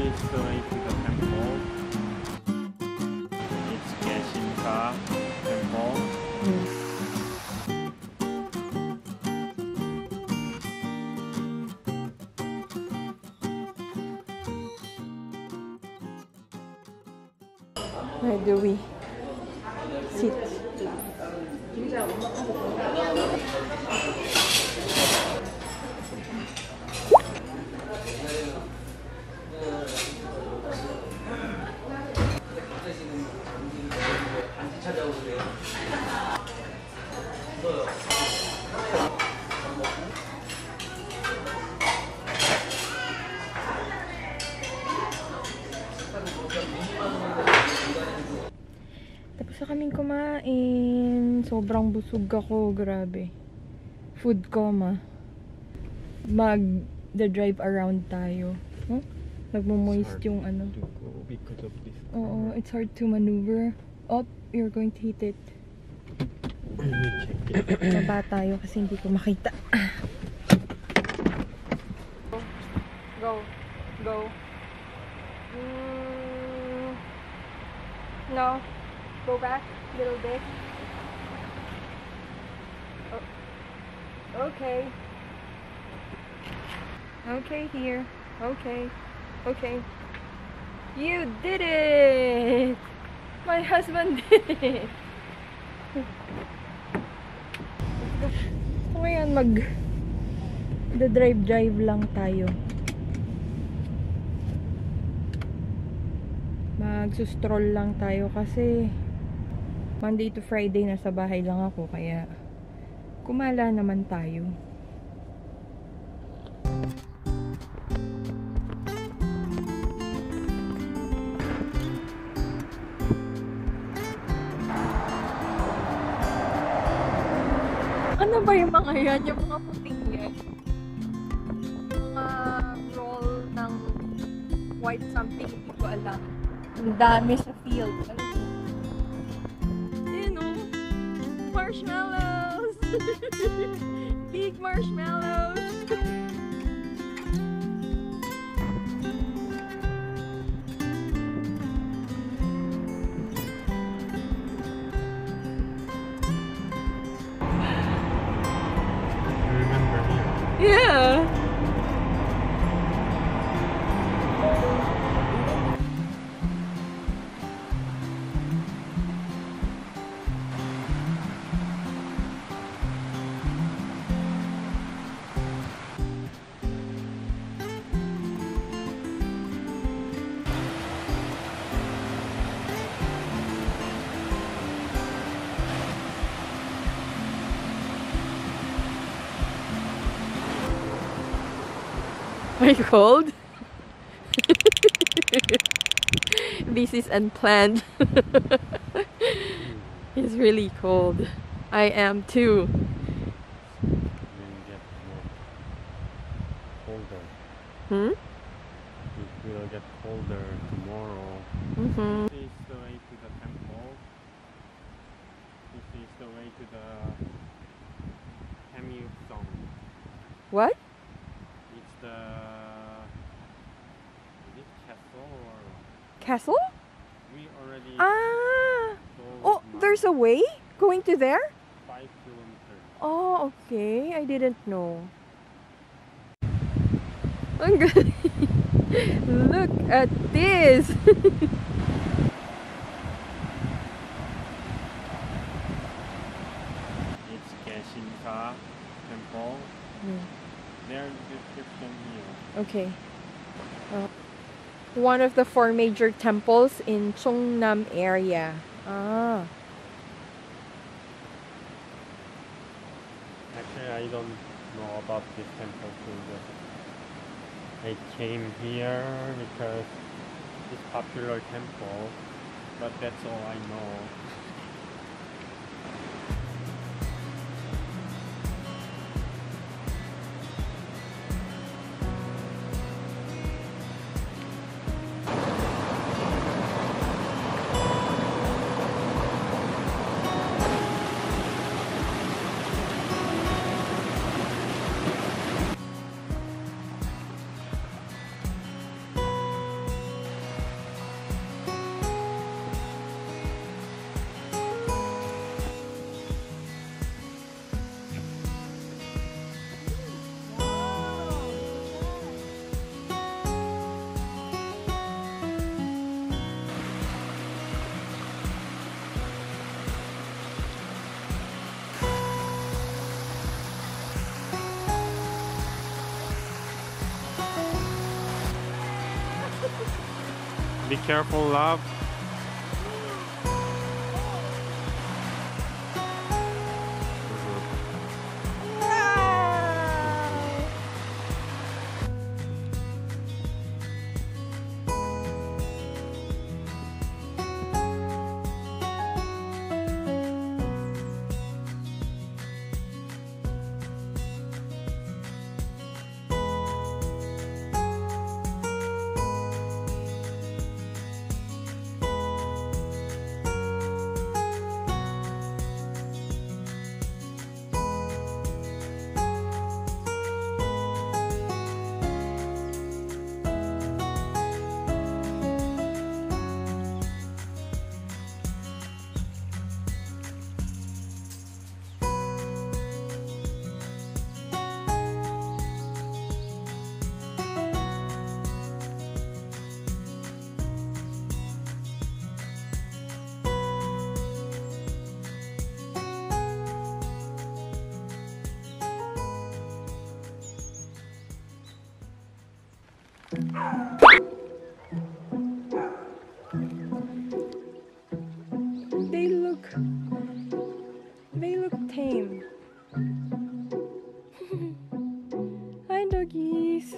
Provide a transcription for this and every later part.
is the way to the temple. It's Geshinka Temple. Where do we sit? Tapos na kaming kumain. Sobrang busog ako. Grabe. Food coma. Mag-drive around tayo. Huh? Nagmo-moist yung ano. Because of this. Oo, it's hard to maneuver. Oh, you're going to hit it. Let me check it. Baba tayo kasi hindi ko makita. Go. Go. No. Go back a little bit. Oh. Okay. Okay, here. Okay. Okay. You did it! My husband did it! So ngayon drive lang tayo. Magsustroll lang tayo kasi Monday to Friday nasa bahay lang ako kaya kumala naman tayo. Ano ba yung mga yan? Yung mga puting yan? Mga roll ng white something, hindi ko alam. Ang dami sa field. Ano? You know, marshmallows! Big marshmallows! Remember here? Yeah! Are you cold? This is unplanned. It's really cold. I am too. Will get more colder. It will get colder tomorrow. This is the way to the temple. This is the way to the Hamyuksong. What? It's the is it castle or Castle? we already Ah! told Oh, there's a way going to there? 5 kilometers. Oh, okay. I didn't know. Ang galing. Look at this. It's Geshinka Temple. There's description here. Okay. One of the 4 major temples in Cheongnam area. Ah. Actually, I don't know about this temple too. I came here because it's popular temple, but that's all I know. Be careful, love. They look tame. Hi, doggies.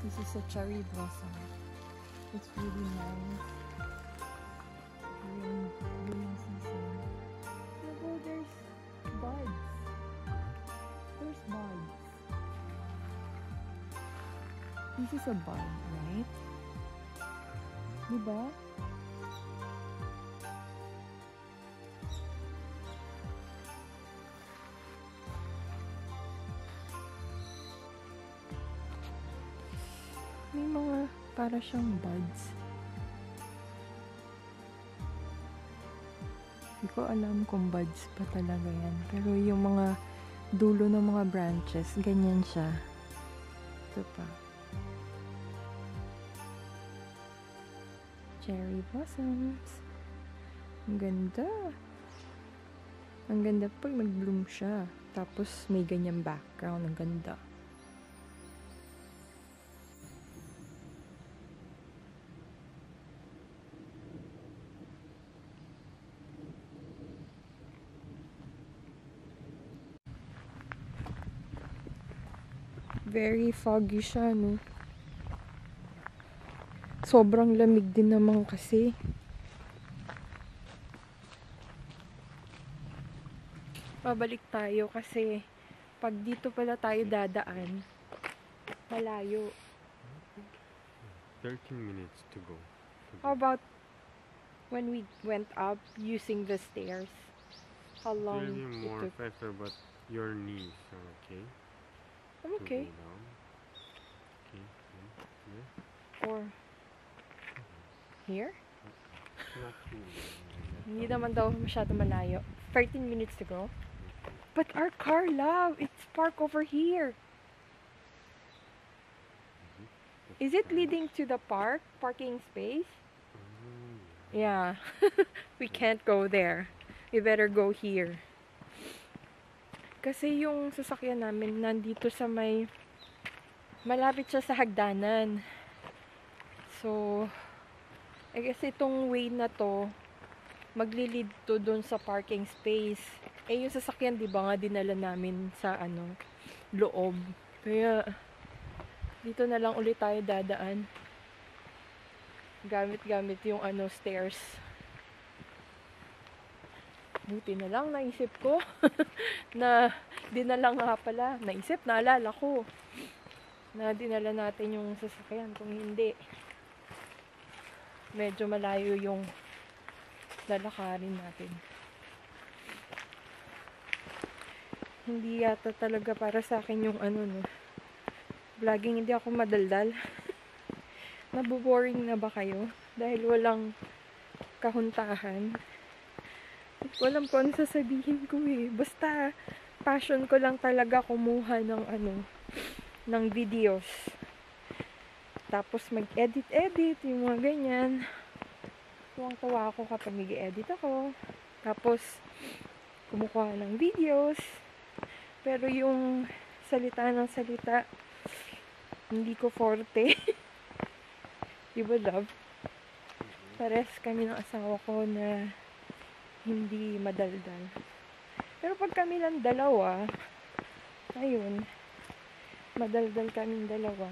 This is a cherry blossom. It's really nice. Green season. Oh, there's buds. There's buds. This is a bud, right? Diba? May mga para siyang buds. Hindi ko alam kung buds pa talaga yan. Pero yung mga dulo ng mga branches, ganyan siya. Ito pa. Cherry blossoms. Ang ganda. Ang ganda pag nag-bloom siya. Tapos may ganyang background. Ang ganda. Very foggy siya, no? Sobrang lamig din naman kasi. Pabalik tayo kasi pag dito pala tayo dadaan, malayo. 13 minutes to go. How about when we went up using the stairs? How long Really it more took? faster, but your knees are okay. I'm okay. To go down. Okay. Yeah. Or here? Not too long. Hindi naman daw masyado malayo. 13 minutes to go. But our car, love, it's parked over here. Is it leading to the parking space? Yeah. We can't go there. We better go here. Kasi yung sasakyan namin nandito sa may malapit siya sa hagdanan. So, I guess itong way na to maglilid to doon sa parking space. Eh yung sasakyan, di ba nga dinala namin sa loob. Kaya dito na lang ulit tayo dadaan. Gamit-gamit yung stairs. Buti na lang naisip ko na dinala nga pala. Naalala ko na dinala natin yung sasakyan. Kung hindi, medyo malayo yung lalakarin natin. Hindi yata talaga para sa akin yung vlogging. Hindi ako madaldal. Naboboring na ba kayo? Dahil walang kahuntahan. Walang po ano sasabihin ko eh. Basta, passion ko lang talaga kumuha ng ng videos. Tapos mag-edit, yung mga ganyan. Tuwang-tuwa ako kapag nag-edit ako. Tapos, kumukuha ng videos. Pero yung salita ng salita, hindi ko forte. Diba, love? Pares kami ng asawa ko na hindi madaldal. Pero pag kami lang dalawa, ayun, madaldal kaming dalawa.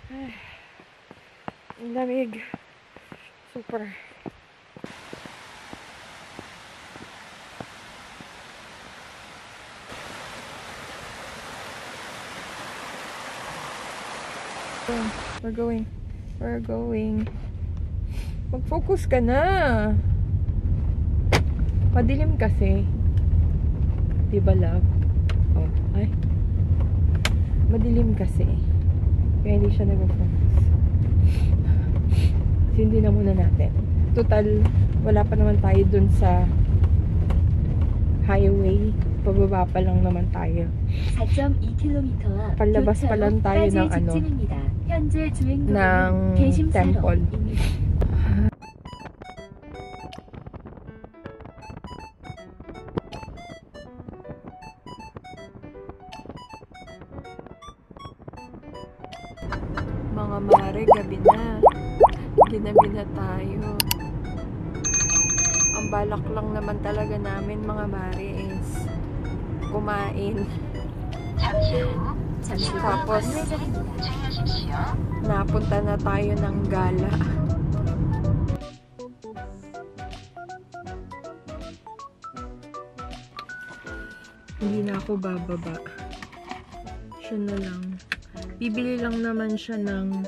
Ay, ang lamig. Super. We're going. Mag-focus ka na. Madilim kasi. Diba, love? Oh, ay. Madilim kasi. Kaya hindi siya nag-focus. Hindi na muna natin. Total, wala pa naman tayo dun sa highway. Pababa pa lang naman tayo. 4.2km Palabas pa lang tayo ng ng temple. Mga mare, gabi na. Ginabi na tayo. Ang balak lang naman talaga namin mga mare is kumain. Tapos napunta na tayo ng gala. Hindi na ako bababa. Siya na lang. Bibili lang naman siya ng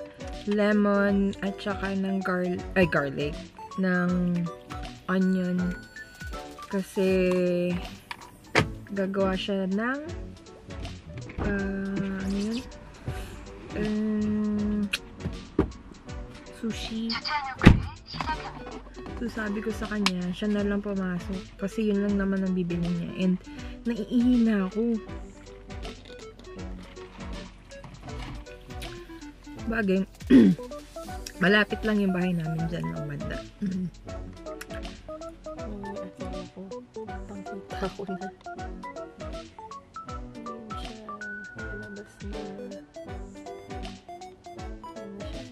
lemon at saka ng garlic. Ng onion. Kasi gagawa siya ng ano yun? Sushi. So sabi ko sa kanya, siya na lang pumasok. Kasi yun lang naman ang bibili niya. And naiihina ako. Bagay. Malapit lang yung bahay namin dyan ng banda. Tangkita ako na. Ayun siya. Palabas na. Ayun siya.